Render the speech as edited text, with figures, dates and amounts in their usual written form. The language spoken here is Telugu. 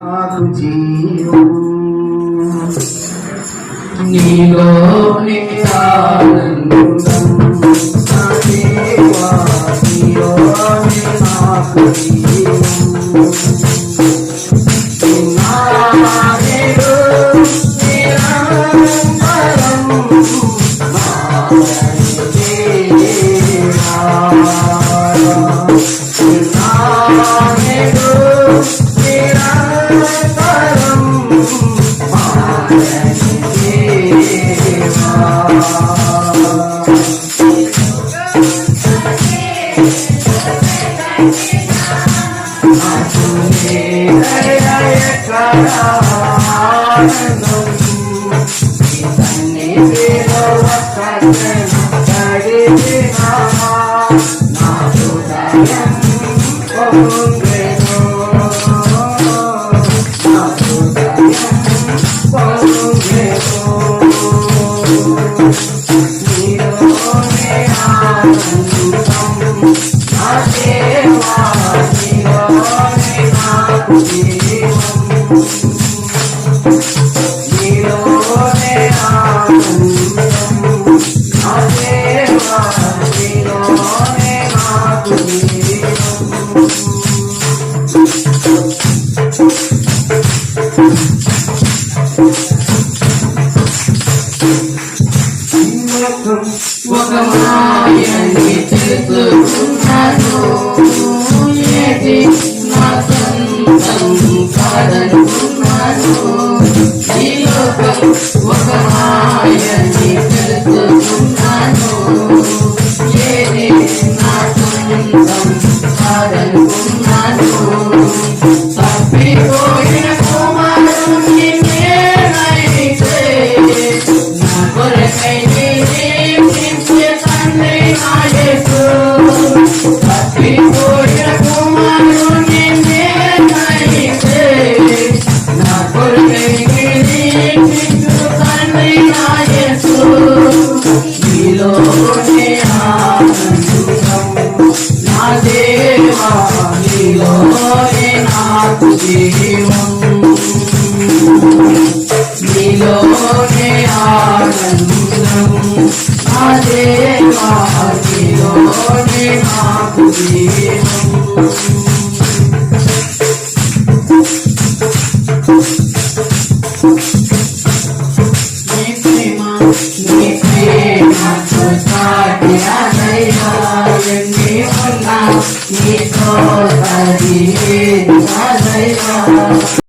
నాకు జీవం నీలోని ఆనందం నా దేవా నీలోని నాకు జీవం ఒక మాయని తెలుసుకున్నాను ఏది నా సొంతం కాదనుకున్నాను ఈ లోకం ఒక మాయని తెలుసుకున్నాను ఏది నా సొంతం కాదనుకున్నాను తప్పిపోయిన కుమారుని నేనైతే నా కొరకై నీలోనే ఆనందం నా దేవా నీలోనే నాకు జీవం